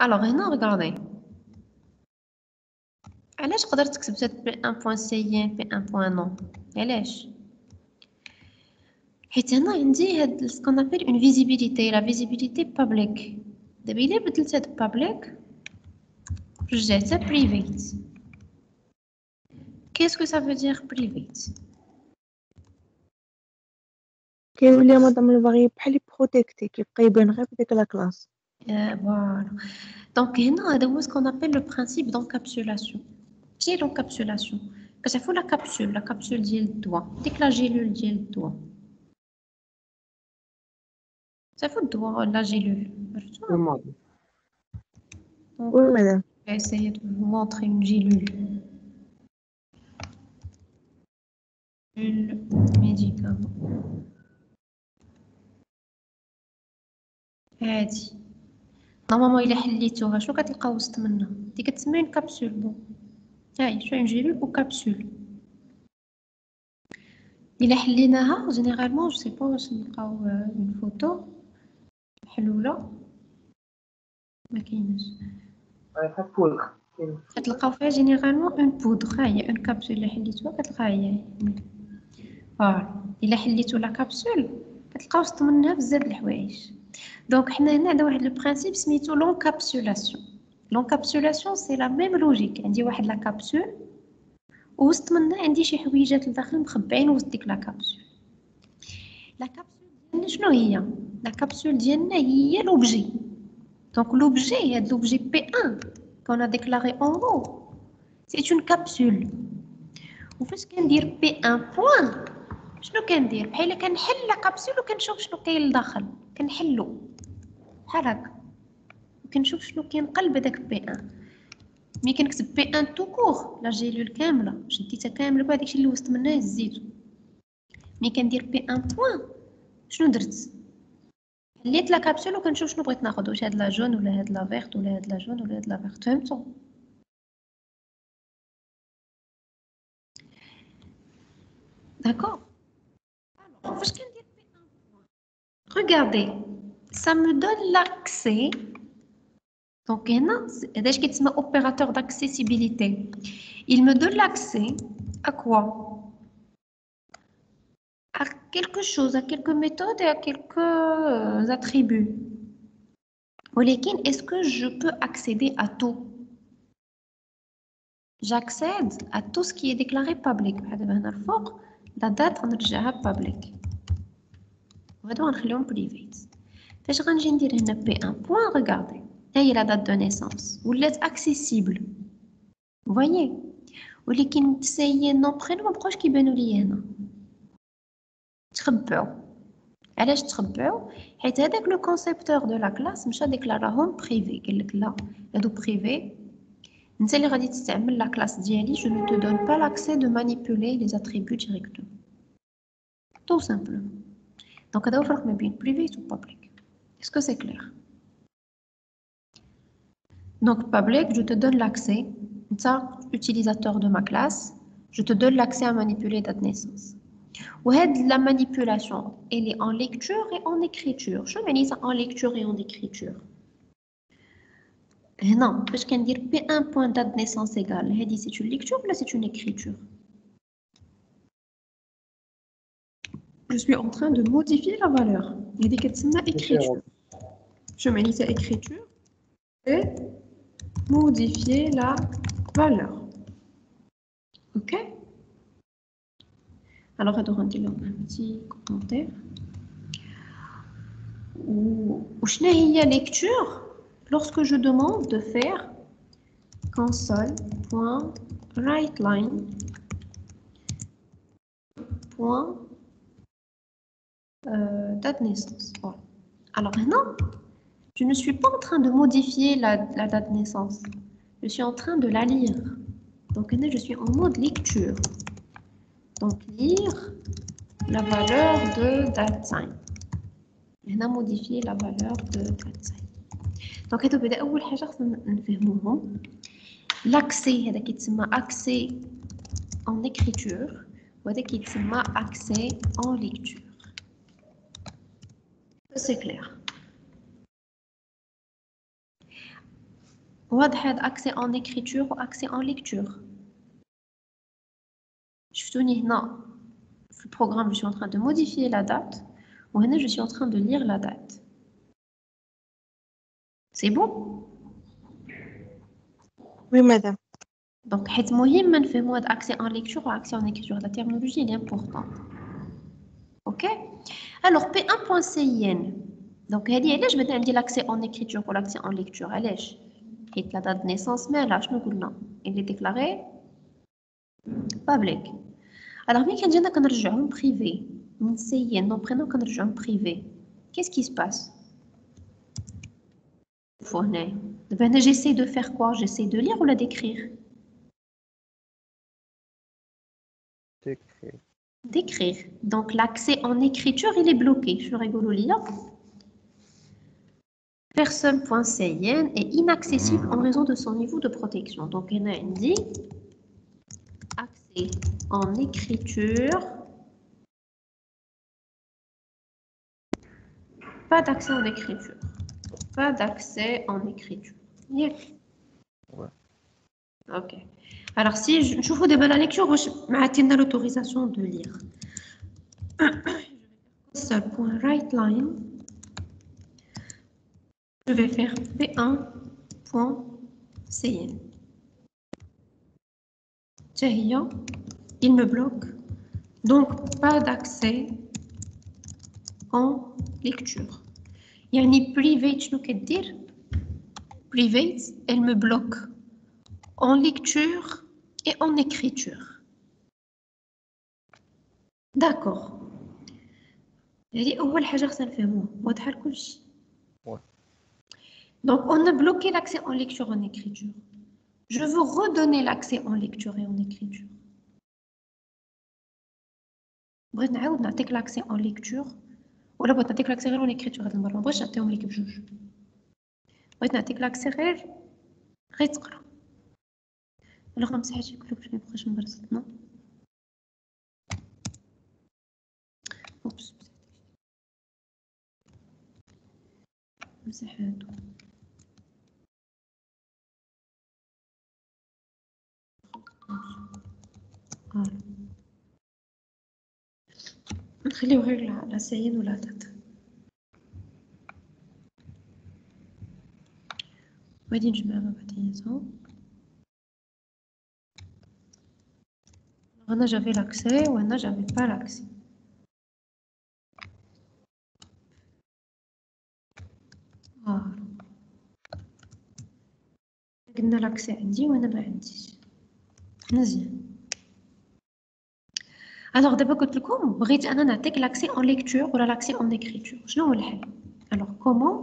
Alors, هنا regardez. علاش قدرت كتبت P1.cin P1.non علاش؟ حيت هنا عندي هاد ce qu'on appelle une visibilité, la visibilité publique. دابا إلا بدلت هاد public رجعتها private. Qu'est-ce que ça veut dire private? كيولي مادام الفاريبل بحال بروتيكتي كيبقى يبان غير في ديك لا كلاس. Voilà. Donc هنا هذا هو ce qu'on appelle le principe d'encapsulation. شنو هي l'encapsulation؟ كتعرفوا la capsule ديال الدواء ديك لا جيلول ديال الدواء. تعرفوا الدواء لا جيلول عرفتوها؟ وي مدام. Je vais essayer de vous montrer une gélule. Une médicament. هادي. نورمالمون إلا حليتوها شنو كتلقاو وسط منها؟ دي كتسمى une capsule. Bon. هاي شو une gélule ou capsule. إلا حليناها généralement je sais pas واش نلقاو une photo محلولة ما كايناش. كتلقاو فيها généralement une poudre. هاهي une capsule إلا حليتوها كتلقاها هي. فوالا إلا حليتو لا كابسول كتلقاو وسط منها بزاف د الحوايج. دونك حنا هنا عندنا واحد لو برينسيپ سميتو لونكابسولاسيون. لونكابسولاسيون سي لا ميم لوجيك. عندي واحد لا كابسول وسط منها عندي شي حويجات لداخل مخبعين وسط ديك لا كابسول. لا كابسول ديالنا شنو هي؟ لا كابسول ديالنا هي لوبجي. دونك لوبجي هاد لوبجي P1 كون ديكلاري اون هو سي اون كابسول. وفاش كندير P1 بوين شنو كندير؟ بحال كنحل لا كابسول وكنشوف شنو كاين لداخل كنحلو بحال هكا وكنشوف شنو كاين قلب داك P1. ملي كنكتب P1 تو كور لا جيلول كامله شديتها كامله بهذاك الشيء اللي وسط منها هزيتو. ملي كندير P1 بوين شنو درت؟ حليت لا كابسول وكنشوف شنو بغيت ناخذ، واش هاد لا جون ولا هاد لا فيرت ولا هاد لا جون ولا هاد لا فيرت. فهمتوا؟ داكور. فاش كندير P1 بوين regardez ça me donne l'accès. Donc هنا هذا اش كيتسمى opérateur d'accessibilité. Il me donne l'accès à quoi? À quelque chose, à quelques méthodes et à quelques attributs. ولكن est-ce que je peux accéder à tout? J'accède à tout ce qui est déclaré public. دابا هنا الفوق la date غنرجعها public وهادو غنخليهم private. فاش غنجي ندير هنا P1 point regardez ها هي la date de naissance ولات accessible. Vous voyez? ولكن تسايي نو برينو مبقاوش كيبانو ليا هنا تخبعو. علاش تخبعو؟ حيت هذاك لو كونسيبتور دو لا كلاس مشى ديكلاراهم بريفي. قالك لا هادو بريفي انت اللي غادي تستعمل لا كلاس ديالي. je ne te donne pas l'accès de manipuler les attributs directement tout simplement. donc هذا هو الفرق ما بين private و public. est-ce que c'est clair? donc public je te donne l'accès انت utilisateur de ma classe je te donne l'accès à manipuler date naissance. وهاد la manipulation elle est en lecture et en écriture. شنو يعني ça en lecture et en écriture؟ هنا فاش كندير P1 point date naissance égale هادي c'est une lecture ولا c'est une écriture؟ je suis en train de modifier la valeur. هادي كتسمى écriture. شنو يعني ça écriture et modifier la valeur. ok. alors هادو غندير لهم un petit commentaire. وشنو هي lecture؟ lorsque je demande de faire console.writeline date naissance. Voilà. Alors maintenant, je ne suis pas en train de modifier la date naissance. Je suis en train de la lire. Donc maintenant, je suis en mode lecture. Donc lire la valeur de datetime. Maintenant, modifier la valeur de datetime. Donc هادو بدا اول حاجه خصنا نفهموهم. l'accès هذا كيتسمى accès en écriture وهذا كيتسمى accès en lecture. c'est clair. واضح هذا accès en écriture ou accès en lecture. شفتوني هنا في البروغرام je suis en train de modifier la date وهنا je suis en train de lire la date. C'est bon? Oui, madame. Donc حيت مهم نفهموا هذا accès en lecture ou accès en écriture. La terminologie elle est importante. OK? Alors P1.cin. Donc هذه علاش بدنا عندي l'accès en écriture ou l'accès en lecture علاش؟ حيت la date de naissance مالها شنو قلنا؟ Il est déclaré public. Alors ملي كنجينا كنرجعوهم privé من سين نون برينون كنرجعوهم privé. Qu'est-ce qui se passe؟ هنايا دابا هنا j'essaie de faire quoi? J'essaie de lire ولا d'écrire؟ D'écrire. Donc l'accès en écriture il est bloqué. Je rigole là. Personne.cin est inaccessible en raison de son niveau de protection. Donc on a dit accès en écriture. Pas d'accès en écriture. Pas d'accès en écriture. Yeah. Ouais. Ok. Alors si je vous déballe la lecture, je vais l'autorisation de lire. Seul point right line. Je vais faire P1.cin. Il me bloque. Donc, pas d'accès en lecture. Yani private, شنو كدير? Private, elle me bloque en lecture et en écriture. D'accord. هذه أول حاجة خصنا نفهموها. واضحة لكل شيء. Donc, on a bloqué l'accès en lecture et en écriture. Je veux redonner l'accès en lecture et en écriture. بغيت نعاود نعطيك l'accès en lecture ولا بغيت نعطيك l'accès غير en écriture هذه المرة. مبغيتش نعطيهم لك بجوج. بغيت نعطيك l'accès غير تقرا. ولا نمسح هادشي كله باش ميبقاش مبرزط نو. اوبس. نمسح هادو. نخليو غير لا سين ولا تات. وغادي نجمع ما بعضياتهم. هنا j'avais l'accès وهنا j'avais pas l'accès. قلنا l'accès عندي وأنا ما عنديش. مزيان. Alors دابا قلت لكم بغيت أنا نعطيك l'accès en lecture ولا l'accès en écriture. شنو هو الحل؟ Alors comment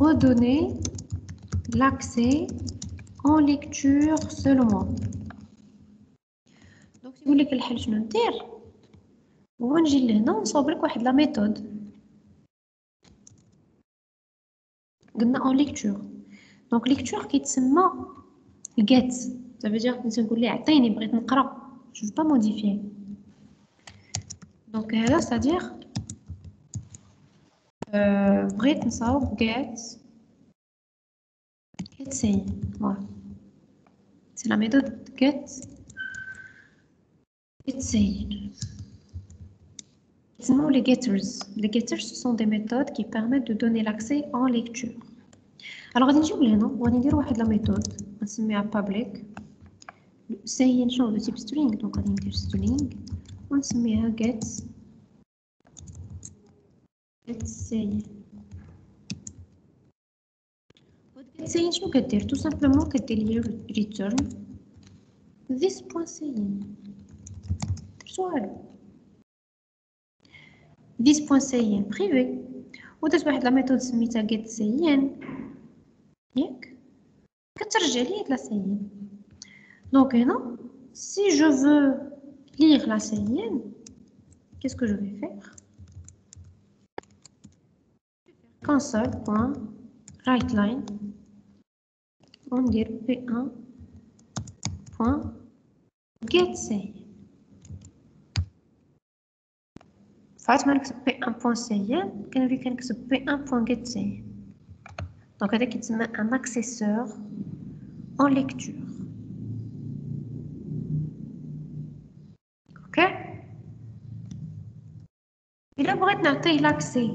redonner l'accès en lecture seulement. Donc يقول لك الحل شنو ندير؟ هو نجي لهنا ونصاوب لك واحد لا ميثود. قلنا en lecture. Donc lecture كيتسمى get. Ça veut dire كنت نقول ليه عطيني بغيت نقرا. Je veux pas modifier. Donc هذا c'est-à-dire بغيت نصاوب get say. Voilà. C'est la méthode get say. Sinon, les getters. Les getters, ce sont des méthodes qui permettent de donner l'accès en lecture. Alors, on va dire la méthode. On se met à public. C'est une chose de type string. Donc, on va dire string. On se met à get say. Get say, je vais dire tout simplement que return this point say. سؤال. this.cin privé ودرت واحد لا ميثود سميتها getCin ياك كترجع لي هاد لا cin. دونك هنا si je veux lire la cin, qu'est-ce que je vais faire? console.writeline on dire p1.getCin. فعاد ما نكتب P1.cin كنولي كنكتب P1.getCin. Donc, هذا كيتسمى un accesseur en lecture. OK. إلا بغيت نعطيه l'accès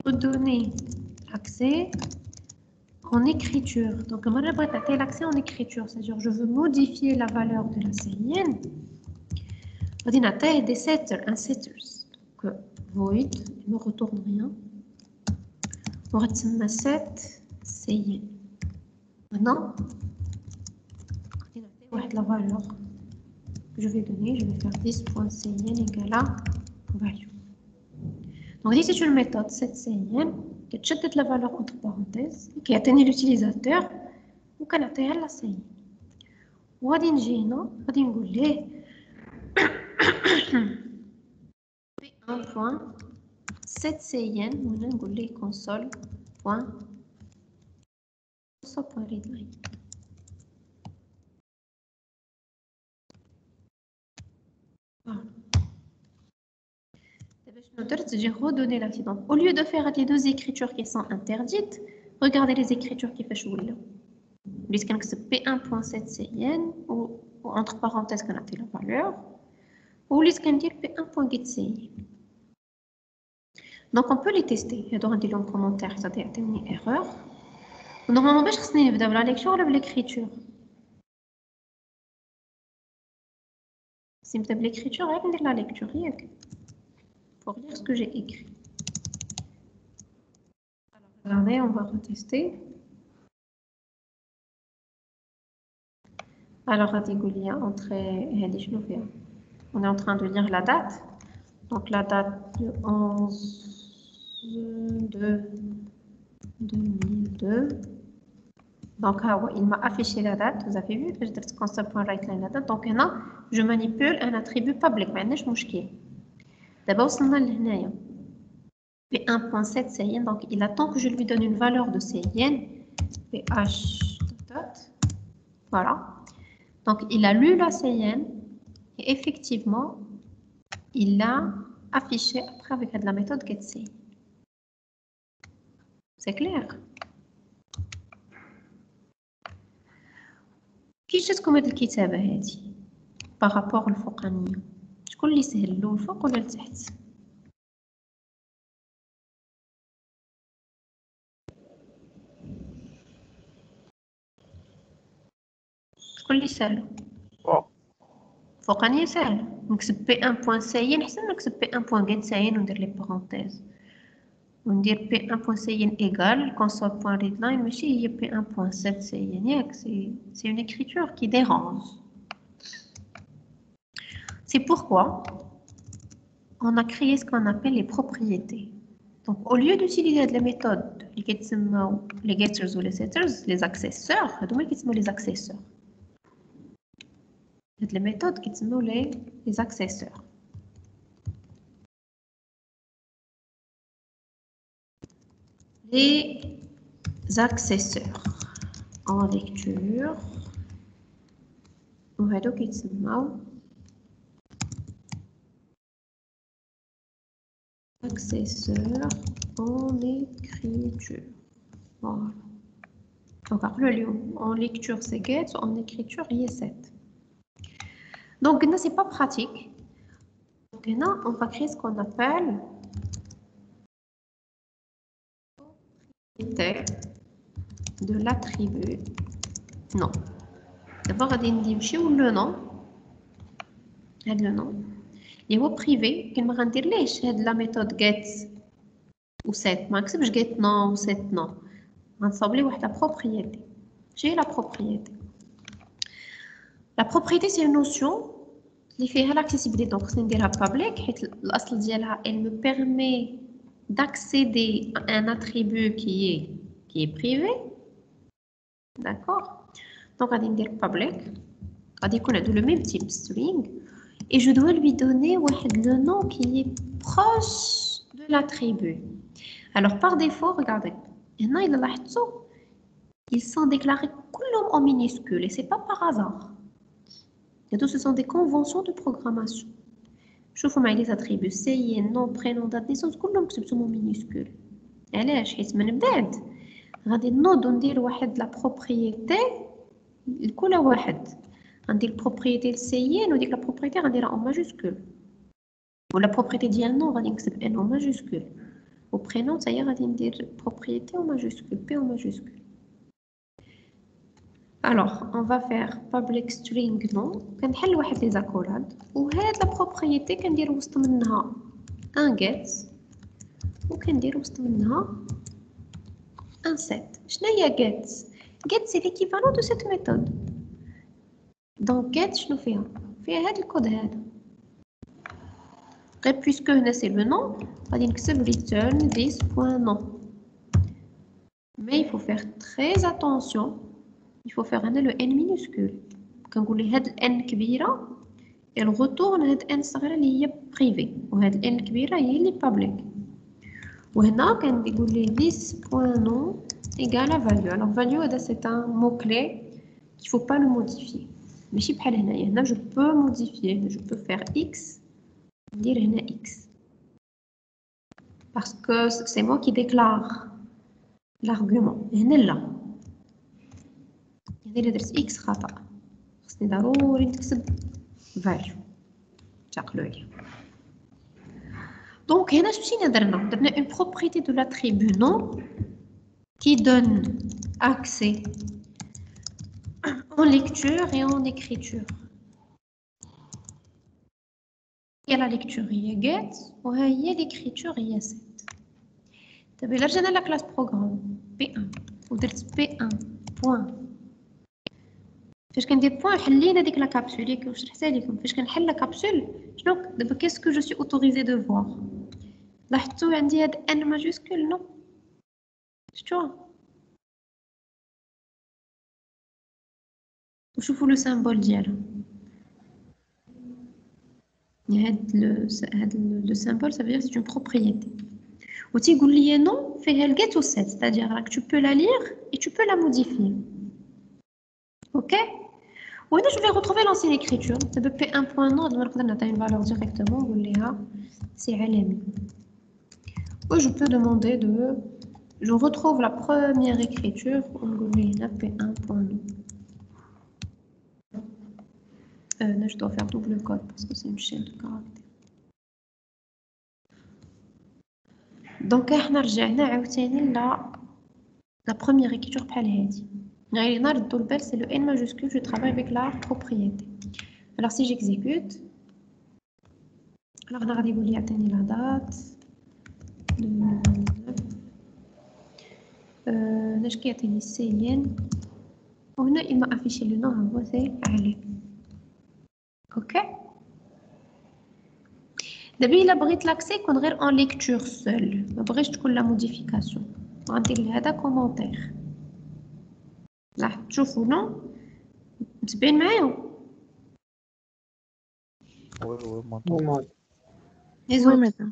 aux données accès en écriture. Donc, moi, je vais l'accès en écriture, c'est-à-dire je veux modifier la valeur de la CIN. Je vais des setters, un setters. Donc, void, il ne me retourne rien. On va mettre set CIN. Maintenant, je vais la valeur que je vais donner. Je vais faire 10.CIN égale à value. Donc, ici, c'est une méthode set CIN. Je vais la valeur entre parenthèses qui atteint l'utilisateur ou qu'on atteint la CIN. وغادي نجي هنا غادي نقول ليه p1.setcin وهنا نقول ليه console.readline. Voilà. J'ai redonné la fille. Donc, au lieu de faire les deux écritures qui sont interdites, regardez les écritures qui font là. Puisqu'on a p1.setcin ou entre parenthèses qu'on a la valeur, ou puisqu'on dit p1.getcin. Donc, on peut les tester. Il y a dans en commentaire, ça a été une erreur. Normalement, je vais vous la lecture ou l'écriture. Si vous avez l'écriture, je vais la lecture pour lire ce que j'ai écrit. Alors, regardez, on va retester. Alors, on est en train de lire la date. Donc, la date du 11/2/2002. Donc, il m'a affiché la date. Vous avez vu que j'ai dit console.writeline la date. Donc, là, je manipule un attribut public. Mais je ne d'abord, on a le p1.set CIN. Donc, il attend que je lui donne une valeur de CIN. ph dot. Voilà. Donc, il a lu la CIN et effectivement, il l'a affiché après avec la méthode getCin. C'est clair? كيفاش تكون هاد الكتابة هادي بارابور الفوقانية؟ شكون اللي سهل له الفوق ولا لتحت؟ شكون اللي سهل؟ فوقانية سهل. نكتب p1.cin أحسن من نكتب p1.getCin وندير لي بارونتيز وندير p1.cin égale console.readline ماشي هي p1.setcin ياك c'est une écriture qui dérange. C'est pourquoi on a créé ce qu'on appelle les propriétés. Donc, au lieu d'utiliser les méthodes, les getters ou les setters, les accesseurs, les accesseurs. Les méthodes qui sont les accesseurs. Les accesseurs en lecture. On va donc accesseur en écriture. Voilà. Donc, en lecture, c'est get, en écriture, il y a 7. Donc, là, c'est pas pratique. Donc, là, on va créer ce qu'on appelle de l'attribut non. D'abord, on va dire le nom. Le nom. Il est privé. On va dire la méthode get ou set. Je vais get non ou set non. On va s'abler la propriété. J'ai la propriété. La propriété, c'est une notion qui fait l'accessibilité. Donc, c'est une public. Elle me permet d'accéder à un attribut qui est privé. D'accord? Donc, on va dire public. On va dire le même type string. Et je dois lui donner le nom qui est proche de l'attribut. Alors, par défaut, regardez. Ils sont déclarés en minuscules et ce n'est pas par hasard. Ce sont des conventions de programmation. Je vous mets les attributs CIN, nom, prénom, date de naissance, tout le monde en minuscule. علاش؟ حيت من بعد غادي نوضو ندير واحد لا بروبريتي لكل واحد. غندير بروبريتي للسيين وديك لا بروبريتي غنديرها اون ماجوسكول، ولا بروبريتي ديال نو غادي نكتب ان اون ماجوسكول، و برينون حتى هي غادي ندير بروبريتي اون ماجوسكول بي اون ماجوسكول. Alors, on va faire public string nom. كنحل واحد لي زاكولاد، وهاد لا بروبريتي كندير وسط منها ان get، وكندير وسط منها ان set. شنو هي get؟ get c'est l'équivalent de cette méthode. Donc get شنو فيها؟ فيها هاد الكود هذا. غير puisque هنا c'est le nom غادي نكتب return this.nom. Mais il faut faire très attention. Il faut faire le n minuscule. Quand on dit n كبيرة, elle retourne هاد n صغيرة اللي هي privé, وهاد n كبيرة هي اللي public. وهنا كان يقول لي this.nom égale à value. Alors value هذا c'est un mot clé qu'il faut pas le modifier. ماشي بحال هنايا. هنا je peux modifier, je peux faire x, dire هنا x. Parce que c'est moi qui déclare l'argument. هنا لا. إذا درت إكس خطأ خصني ضروري نكتب فاليو. تعقلوا عليا. دونك هنا مشينا درنا une propriété de l'attribut nom qui donne accès en lecture et en écriture. Il y a la lecture هي get وهي l'écriture هي set. دابا إلا رجعنا لا كلاس بروغرام P1 ودرت P1 بوان. فاش كندير بوان حلينا ديك لا كابسول اللي شرحتها لكم. فاش كنحل لا كابسول شنو دابا كيسكو جو سي اوتوريزي دو فوار؟ لاحظتوا عندي هاد ان ماجوسكول نو شفتوها؟ وشوفوا لو سامبول ديالها. هاد لو سامبول ça veut dire c'est une propriété. و تيقول لي نو فيها الجيت و السيت، c'est-à-dire راك tu peux la lire et tu peux la modifier. OK. Et là, je vais retrouver l'ancienne écriture. Ça peut être un point non, donc on a une valeur directement. C'est LM. Ou je peux demander de. Je retrouve la première écriture. On va P1.non. Là, je dois faire double code parce que c'est une chaîne de caractères. Donc, on a rejoué la première écriture بحال هذه. C'est le n majuscule, je travaille avec la propriété. Alors si j'exécute, alors on a dit la date, il m'a affiché le nom, c'est Ali. Ok. D'abord il a pris l'accès qu'on regarde en lecture seule. Après je trouve la modification. On va dire هذا commentaire. Là, تشوفوا non متبين معايا؟ Oui, madame.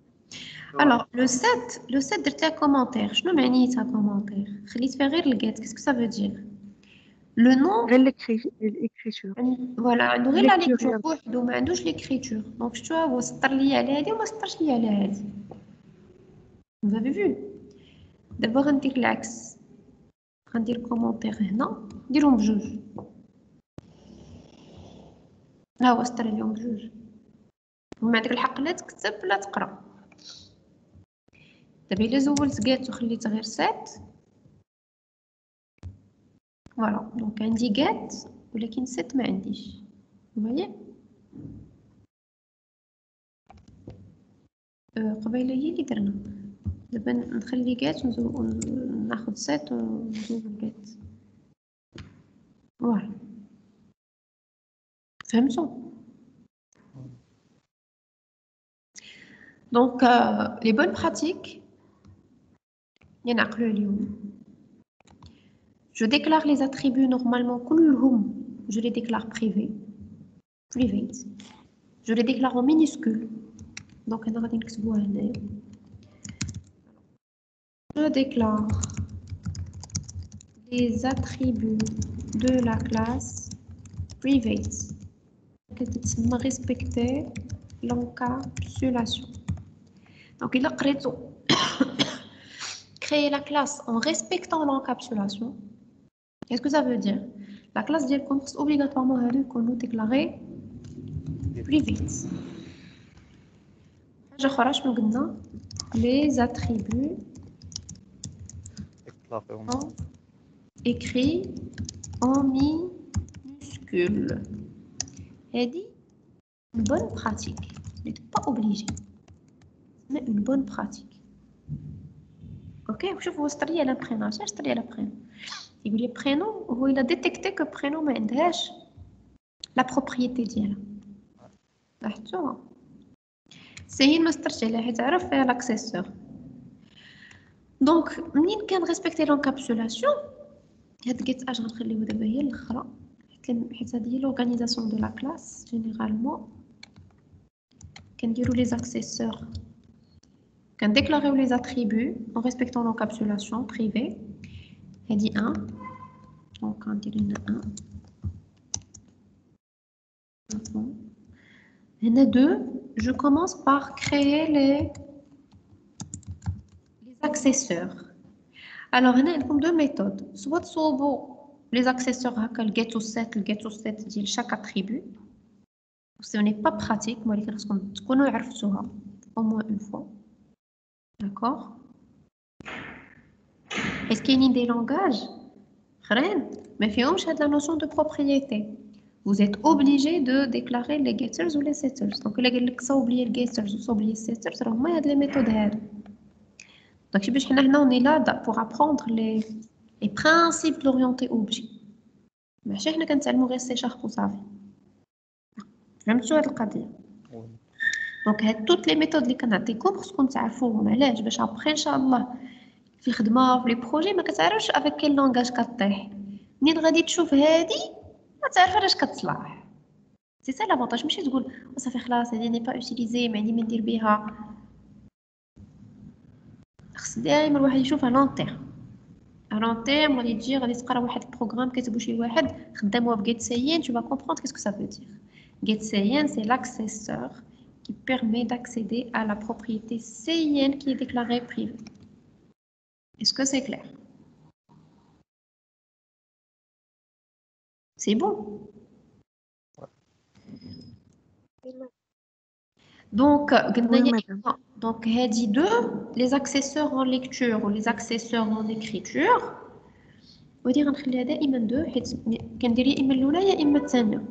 Alors, le 7 درت لها commentaire. شنو معنيتها commentaire؟ خليت فيها غير الجيت. Qu'est-ce que ça veut dire? Le nom. غير l'écriture. Voilà, عنده غير la lecture بوحدو ما عندوش l'écriture. Donc شتوها هو سطر لي على هادي وما سطرش لي على هادي. Vous avez vu? دابا غندير العكس. غندير commentaire هنا نديرهم بجوج. ها هو سطر ليهم بجوج. وما عندك الحق لا تكتب لا تقرا. دابا الا زولت get وخليت غير set فوالا دونك عندي get ولكن set ما عنديش. فوايي قبيله هي اللي درنا. دابا نخلي get وناخذ set ونزول get. فوالا فهمتوا؟ Donc, les bonnes pratiques, il y en a que le je déclare les attributs normalement, je les déclare privés. Je les déclare en minuscules. Donc, je déclare les attributs de la classe private. Respecter l'encapsulation. Donc, il a créé créer la classe en respectant l'encapsulation. Qu'est-ce que ça veut dire? La classe ديالكم خص obligatoirement هادو يكونوا déclarés private. حاجة أخرى شنو قلنا؟ Les attributs sont écrits en minuscules. هادي une bonne pratique. Vous n'êtes pas obligé. Mais une bonne pratique. Ok, شوفوا سطرية على prénom. شنو سطرية على prénom؟ يقول لي prénom هو il a détecté que prénom ما عندهاش la propriété ديالها. لاحظتوها؟ سي ما سطرش عليها حيت عرف فيها l'accesseur. دونك منين كان ريسبكتي لونكابسولاسيون هاد جيت اج غنخليوه دابا هي الاخرى حيت هادي هي لورغانيزاسيون دو لا كلاس جينيرالمون كنديرو لي زاكسيسور كنديكلاريو لي اتريبوت en respectant l'encapsulation privée هادي 1 دونك غندير هنا 1 هنا 2 je commence par créer les accesseurs. Alors هنا عندكم deux méthodes soit تصوبوا les accesseurs هكا le get set ديال chaque attribut ce n'est pas pratique ولكن خصكم تكونوا عرفتوها au moins une fois d'accord est-ce كاينين des langages اخرين ما فيهمش هاد la notion de propriété vous êtes obligé de déclarer les getters ou les setters donc الا قال لك صوب لي الgetters وصوب لي الsetters راه هما هاد les méthodes هادو Donc, on est là pour apprendre les principes de l'orienté objet. Mais je ne sais pas si c'est pour ça. Donc, toutes les méthodes que nous avons, parce qu'on sait faire, après, Inch'Allah, في les projets, ما كتعرفش avec quel langage كطيح. منين غادي تشوف هادي ما تعرف علاش كتصلح. C'est ça l'avantage. ماشي تقول صافي خلاص هادي n'est pas utilisée ما عندي ما ندير بها. خص دائما الواحد يشوف على لون تيرم غادي تجي غادي تقرا واحد البروغرام كتبو شي واحد خداموها بجيت سيان tu vas comprendre qu'est-ce que ça veut dire get cyan c'est l'accesseur qui permet d'accéder à la propriété cyan qui est déclarée privée. Est-ce que c'est clair? C'est bon? Donc, donc هادي deux les accesseurs en lecture ou les accesseurs en écriture ودي غنخليها دائما دو حيت كندير يا اما الاولى يا اما الثانيه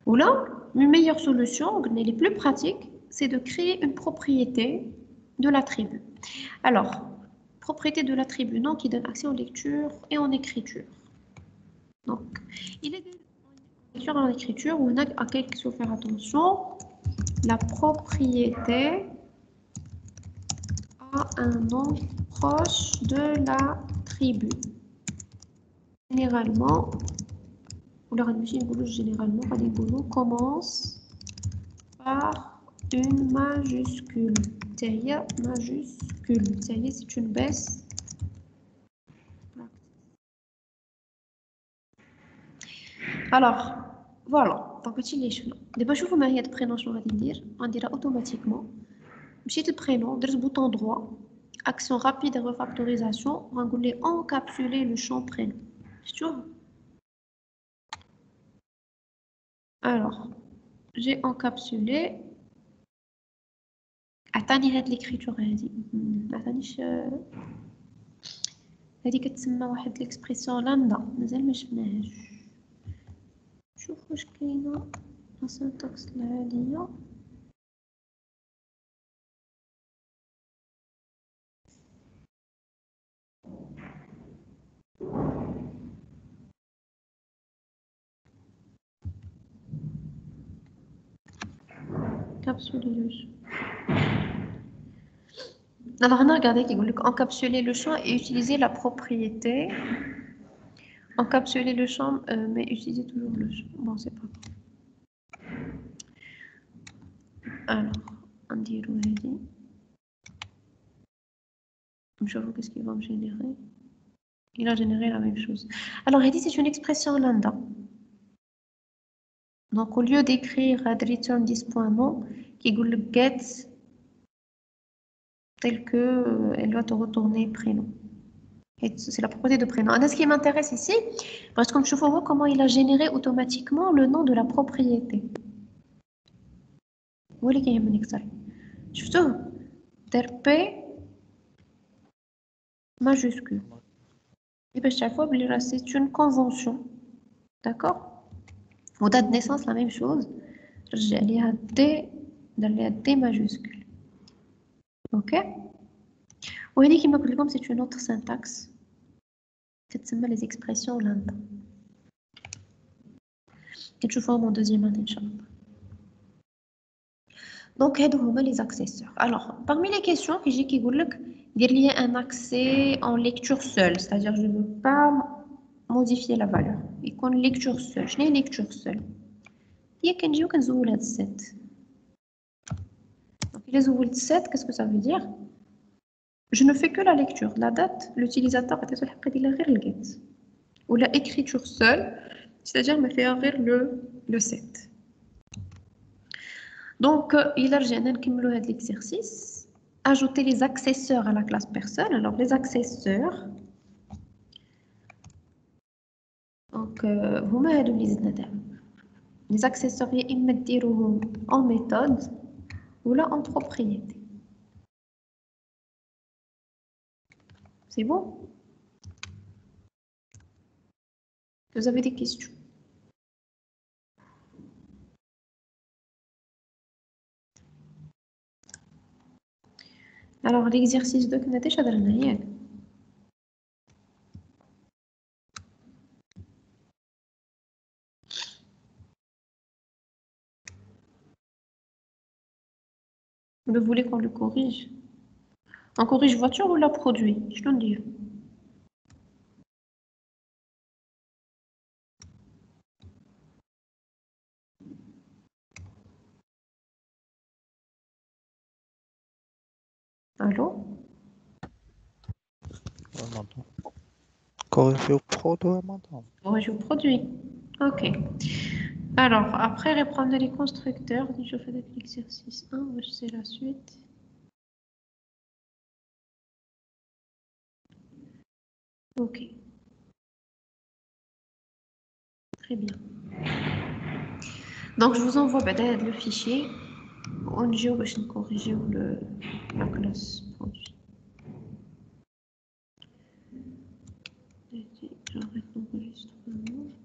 ولا une meilleure solution قلنا les plus pratiques c'est de créer une propriété de l'attribut. Alors propriété de l'attribut non qui donne accès en lecture et en écriture. Donc il est en lecture et en écriture où on a à quelque chose faire attention. La propriété a un nom proche de l'attribut. Généralement, ou la généralement, commence par une majuscule. Majuscule. C'est une baisse. Alors, voilà. Donc, petit l'échelon. D'abord, je vous mets le prénom, je vais dire. On dira automatiquement. Petit le prénom, le bouton droit. Action rapide et refactorisation. On va encapsuler le champ prénom. Tu vois? Alors, j'ai encapsulé. عطاني هاد l'écriture هادي ما عطانيش هادي كتسمى واحد l'expression lambda مازال ما شفناهاش شوف واش كاينه لا سينتاكس العاديه encapsuler le champ. Alors on a regardé qui dit encapsuler le champ et utiliser la propriété. Encapsuler le champ mais utiliser toujours le champ. Bon c'est pas grave. Alors on dit ready. Je vois qu'est-ce qu'il va me générer. Il a généré la même chose. Alors ready c'est une expression lambda. Donc au lieu d'écrire return 10.non qui dit le get tel que elle doit te retourner prénom. C'est la propriété de prénom. Ce qui m'intéresse ici, parce que je vois comment il a généré automatiquement le nom de la propriété. Où est-ce qu'il y a un excel? Je vous P majuscule. Et bien, chaque fois, c'est une convention. D'accord? Au date de naissance, la même chose. Il y a D majuscule. Ok? Ou c'est une autre syntaxe. C'est les expressions lambda. Et je vois mon deuxième année, Inch'Allah. Donc, les accesseurs. Alors, parmi les questions que j'ai qui il y a un accès en lecture seule, c'est-à-dire je ne veux pas modifier la valeur. Il y a une lecture seule. Je n'ai une lecture seule. Il y a un 7. Donc, les ouvriers 7, qu'est-ce que ça veut dire? Je ne fais que la lecture. La date, l'utilisateur a été ou la écriture seule, c'est-à-dire me fait ouvrir le 7. Donc, il a l'exercice. Ajouter les accesseurs à la classe personne. Alors, les accesseurs. Donc, vous m'avez les accesseurs, ils me diront en méthode ou là en propriété. C'est bon? Vous avez des questions? Alors, l'exercice de Knatesh Adranayek. Vous voulez qu'on le corrige? On corrige voiture ou la produit? Je te dis. Allô? Corriger au produit, madame. Corrige au produit. Ok. Alors, après reprendre les constructeurs, je fais l'exercice 1, c'est la suite. Ok. Très bien. Donc, je vous envoie le fichier. On va corriger la classe produit. J'arrête l'enregistrement.